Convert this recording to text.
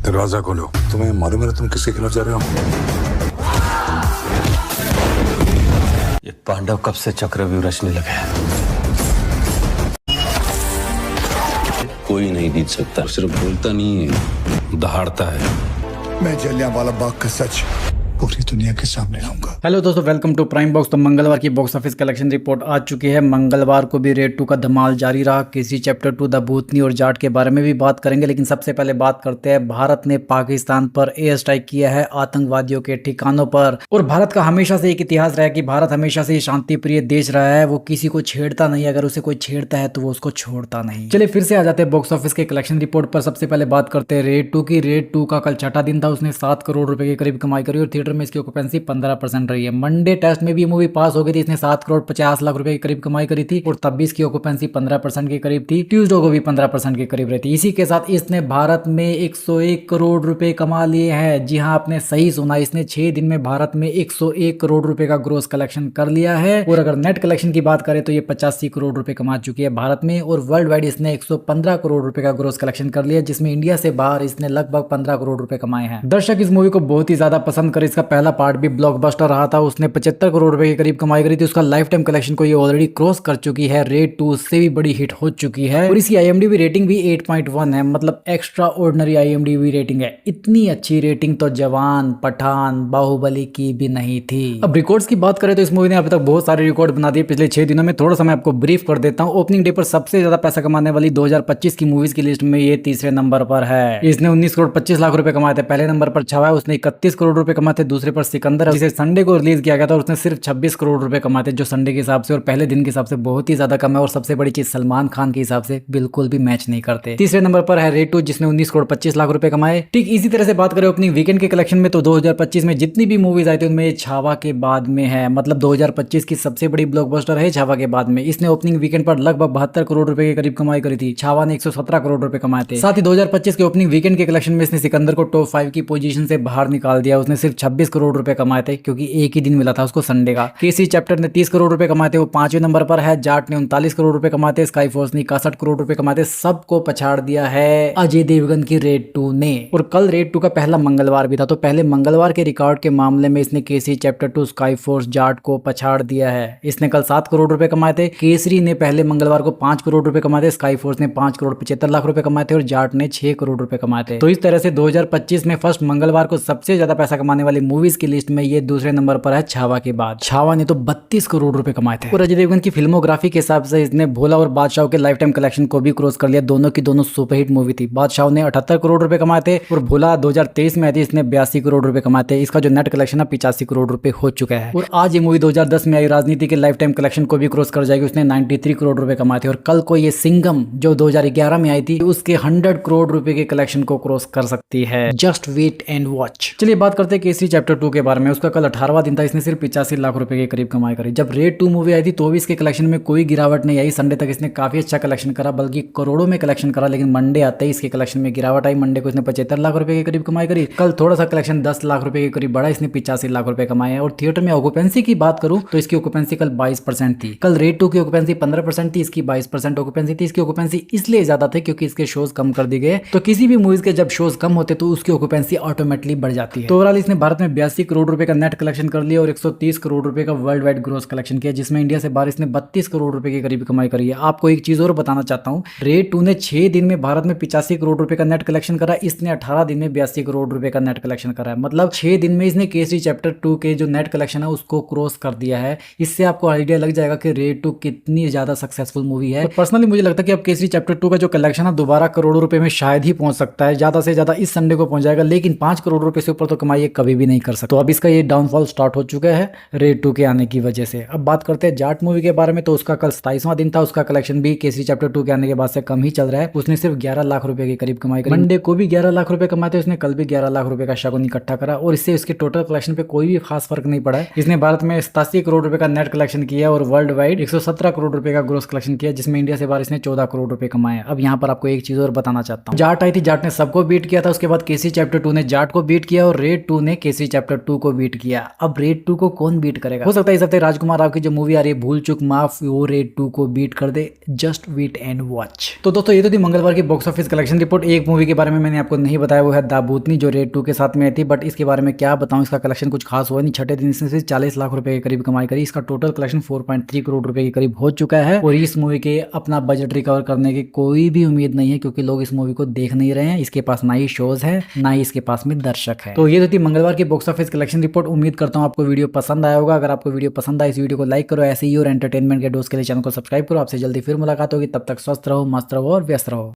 दरवाजा खोलो। तुम्हें मालूम है तुम किसके खिलाफ जा रहे हो? ये पांडव कब से चक्रव्यूह रचने लगे हैं? कोई नहीं जीत सकता, सिर्फ बोलता नहीं है, दहाड़ता है। मैं जलियांवाला बाग का सच पूरी दुनिया के सामने लाऊंगा। हेलो दोस्तों, वेलकम टू प्राइम बॉक्स। तो मंगलवार की बॉक्स ऑफिस कलेक्शन रिपोर्ट आ चुकी है। मंगलवार को भी रेड 2 का धमाल जारी रहा। केसी चैप्टर 2 द भूतनी और जाट के बारे में भी बात करेंगे, लेकिन सबसे पहले बात करते हैं भारत ने पाकिस्तान पर एयर स्ट्राइक किया है आतंकवादियों के ठिकानों पर। और भारत का हमेशा से एक इतिहास रहा है कि भारत हमेशा से शांति प्रिय देश रहा है। वो किसी को छेड़ता नहीं, अगर उसे कोई छेड़ता है तो वो उसको छोड़ता नहीं। चलिए फिर से आ जाते हैं बॉक्स ऑफिस के कलेक्शन रिपोर्ट पर। सबसे पहले बात करते हैं रेड 2 की। रेड 2 का कल छठा दिन था, उसने 7 करोड़ रुपए के करीब कमाई करी और थिएटर में इसकी ऑक्यूपेंसी 15% रही है। मंडे टेस्ट में भी मूवी पास हो गई थी, इसने 7 करोड़ 50 लाख रुपए के करीब कमाई करी थी और तब भी इसकी ऑक्यूपेंसी 15% के करीब थी। ट्यूसडे को भी 15% के करीब रहती। इसी के साथ इसने भारत में 101 करोड़ रुपए कमा लिए हैं। जी हाँ, आपने सही सुना, इसने 6 दिन में भारत में 101 करोड़ रुपए का ग्रोस कलेक्शन कर लिया है। और अगर नेट कलेक्शन की बात करें तो ये 85 करोड़ रुपए कमा चुकी है भारत में। और वर्ल्ड वाइड इसने 115 करोड़ रुपए का ग्रोस कलेक्शन कर लिया, जिसमें इंडिया से बाहर इसने लगभग 15 करोड़ रुपए कमाए हैं। दर्शक इस मूवी को बहुत ही ज्यादा पसंद करे। इसका पहला पार्ट भी ब्लॉकबस्टर रहा था, उसने 75 करोड़ रुपए के करीब कमाई करी थी। उसका लाइफ टाइम कलेक्शन को ये ऑलरेडी क्रॉस कर चुकी है। रेड 2 उससे भी बड़ी हिट हो चुकी है और इसकी IMDb रेटिंग भी 8.1 है, मतलब एक्स्ट्रा ऑर्डिनरी IMDb रेटिंग है। इतनी अच्छी रेटिंग तो जवान, पठान, बाहुबली की भी नहीं थी। अब रिकॉर्ड्स की बात करें तो इस मूवी ने अभी तक बहुत सारे रिकॉर्ड बना दिए पिछले 6 दिनों में। थोड़ा सा मैं आपको ब्रीफ कर देता हूँ। ओपनिंग डे पर सबसे ज्यादा पैसा कमाने वाली 2025 की मूवीज की लिस्ट में ये तीसरे नंबर पर है। इसने 19 करोड़ 25 लाख रुपए कमाए थे। पहले नंबर पर छावा, उसने 31 करोड़ रुपए कमाए थे। दूसरे पर सिकंदर, जिसे संडे को रिलीज किया गया था, उसने सिर्फ 26 करोड़ रुपए कमाए थे, जो संडे के हिसाब से और पहले दिन के हिसाब से बहुत ही ज्यादा कम है। और सबसे बड़ी चीज, सलमान खान के हिसाब से बिल्कुल भी मैच नहीं करते। तीसरे नंबर पर है रेड 2, जिसने 19 करोड़ 25 लाख रुपए कमाए। ठीक इसी तरह से बात करें ओपनिंग वीकेंड के कलेक्शन में तो 2025 में जितनी भी मूवीज आई थी उनमें ये छावा के बाद में है, मतलब 2025 की सबसे बड़ी ब्लॉकबस्टर है छावा के बाद में। इसने ओपनिंग वीकेंड पर लगभग 72 करोड़ रुपए के करीब कमाई करी थी। छावा ने 117 करोड़ रुपए कमाए थे। साथ ही 2025 के ओपनिंग वीकेंड के कलेक्शन में इसने सिकंदर को टॉप 5 की पोजीशन से बाहर निकाल दिया। उसने सिर्फ 26 करोड़ रुपए कमाए थे, क्योंकि एक ही दिन मिला था उसको, संडे का। केसी चैप्टर ने 30 करोड़ रुपए कमाए थे, वो 5वें नंबर पर है। जाट ने 39 करोड़ रुपए कमाए थे। स्काई फोर्स ने 61 करोड़ रुपए कमाए थे। सबको पछाड़ दिया है अजय देवगन की रेड 2 ने। और कल रेड 2 का पहला मंगलवार भी था, तो पहले मंगलवार के रिकॉर्ड के मामले में इसने केसी चैप्टर 2, स्काई फोर्स, जाट को पछाड़ दिया है। इसने कल 7 करोड़ रुपए कमाए थे। केसरी ने पहले मंगलवार को 5 करोड़ रुपए कमाए थे। स्काई फोर्स ने 5 करोड़ 75 लाख रुपए कमाए थे और जाट ने 6 करोड़ रुपए कमाए थे। तो इस तरह से 2025 में फर्स्ट मंगलवार को सबसे ज्यादा पैसा कमाने वाली मूवीज की लिस्ट में ये दूसरे नंबर पर है छावा के बाद। छावा ने तो 32 करोड़ रुपए कमाए थे। और अजय देवगन की फिल्मोग्राफी के हिसाब से इसने भोला और बादशाह के लाइफ टाइम कलेक्शन को भी क्रॉस कर लिया। दोनों की दोनों सुपरहिट मूवी थी। बादशाह ने 78 करोड़ रुपए कमाए थे और भोला 2023 में आई थी, इसने 82 करोड़ रुपए कमाए थे। इसका जो नेट कलेक्शन है 85 करोड़ रुपए हो चुका है। और आज ये मूवी 2010 में आई राजनीति के लाइफ टाइम कलेक्शन को भी क्रॉस कर जाएगी। उसने 93 करोड़ रुपए कमाए थे। और कल को ये सिंघम जो 2011 में आई थी, उसके 100 करोड़ रुपए के कलेक्शन को क्रॉस कर सकती है। Just wait and watch. चलिए बात करते हैं केसरी चैप्टर 2 के बारे में। उसका कल 18वां दिन था, इसने सिर्फ 85 लाख रुपए के करीब कमाई करी। जब रेड 2 मूवी आई थी तो भी इसके कलेक्शन में कोई गिरावट नहीं आई। संडे तक इसने काफी अच्छा कलेक्शन करा, बल्कि करोड़ों में कलेक्शन करा। लेकिन मंडे आते ही इसके कलेक्शन में गिरावट आई। मंडे को इसने 75 लाख रुपए के करीब कमाई करी। कल थोड़ा सा कलेक्शन 10 लाख रुपए के करीब बढ़ा, इसने 85 लाख रुपए कमाए हैं। और थिएटर में ऑक्यूपेंसी की बात करूं तो इसकी ऑक्यूपेंसी कल 22% थी। कल रेड 2 की ऑक्यूपेंसी 15% थी, इसकी 22% ऑक्यूपेंसी थी। इसकी ऑक्यूपेंसी इसलिए ज्यादा थी क्योंकि इसके शोज कम कर दिए गए। तो किसी भी मूवीज के जब शोज कम होते तो उसकी ऑक्यूपेंसी ऑटोमेटिकली बढ़ जाती है। तो ओवरऑल इसने भारत में 82 करोड़ रुपए का नेट कलेक्शन कर लिया और 130 करोड़ रुपए का वर्ल्ड वाइड ग्रोस कलेक्शन किया, जिसमें इंडिया से बाहर इसने 32 करोड़ रुपए के करीब कमाई करी है। आपको एक चीज और बताना चाहता हूं, रेड 2 ने 6 दिन में भारत में 85 करोड़ रुपए का नेट कलेक्शन करा। इसने 18 दिन में 82 करोड़ रुपए का नेट कलेक्शन करा है। मतलब 6 दिन में इसने केसरी चैप्टर 2 के जो नेट कलेक्शन है उसको क्रॉस कर दिया है। इससे आपको आइडिया लग जाएगा कि रेड 2 कितनी ज्यादा सक्सेसफुल मूवी है। पर्सनली मुझे लगता है कि अब केसरी चैप्टर 2 का जो कलेक्शन है दोबारा करोड़ों रुपए में शायद ही पहुंच सकता है। ज्यादा से ज्यादा इस संडे को पहुंच जाएगा, लेकिन 5 करोड़ रुपए से ऊपर तो कमाई कभी भी नहीं कर सकता। तो अब इसका ये डाउनफॉल स्टार्ट हो चुका है रेड 2 के आने की वजह से। अब बात करते हैं जाट मूवी के बारे में। तो उसका कल 27वां दिन था। उसका कलेक्शन भी केसरी चैप्टर 2 के आने के बाद से कम ही चल रहा है। उसने सिर्फ 11 लाख रुपए के करीब कमाई करी। मंडे को भी 11 लाख रुपए कमाए थे उसने, कल भी 11 लाख रुपए का शगुन इकट्ठा करा और इससे उसके टोटल कलेक्शन पे कोई भी खास फर्क नहीं पड़ा है। इसने भारत में 87 करोड़ रुपए का नेट कलेक्शन किया और वर्ल्ड वाइड 117 करोड़ रुपए का ग्रोस कलेक्शन किया, जिसमें इंडिया से बाहर इसने 14 करोड़ रुपए कमाए। अब यहाँ पर आपको एक चीज और बताना चाहता हूँ। जाट आई थी, जाट ने सबको बीट किया था। उसके बाद केसी चैप्टर 2 ने जाट को बीट किया और रेड 2 ने केसी केसी चैप्टर 2 को बीट किया। अब रेड 2 को कौन बीट करेगा? हो सकता है इस हफ्ते राजकुमार राव की जो मूवी आ रही है भूल चूक माफ, वो रेड 2 को बीट कर दे। Just wait and watch. तो दोस्तों ये तो थी मंगलवार की बॉक्स ऑफिस कलेक्शन रिपोर्ट। एक मूवी के बारे में मैंने आपको नहीं बताया, वो है द भूतनी, जो रेड 2 के साथ में आई थी। बट इसके बारे में क्या बताऊं, इसका कलेक्शन कुछ खास हुआ नहीं। छठे दिन से 40 लाख रुपए के करीब कमाई करी। इसका टोटल कलेक्शन 4.3 करोड़ रुपए के करीब हो चुका है और इस मूवी के अपना बजट रिकवर करने की कोई भी उम्मीद नहीं है, क्योंकि लोग इस मूवी को देख नहीं रहे हैं। इसके पास ना ही शोज है, ना ही इसके पास में दर्शक है। तो ये तो थी मंगलवार की बॉक्स ऑफिस कलेक्शन रिपोर्ट। उम्मीद करता हूं आपको वीडियो पसंद आया होगा। अगर आपको वीडियो पसंद आए इस वीडियो को लाइक करो। ऐसे ही और एंटरटेनमेंट के डोज के लिए चैनल को सब्सक्राइब करो। आपसे जल्दी फिर मुलाकात होगी, तब तक स्वस्थ रहो, मस्त रहो और व्यस्त रहो।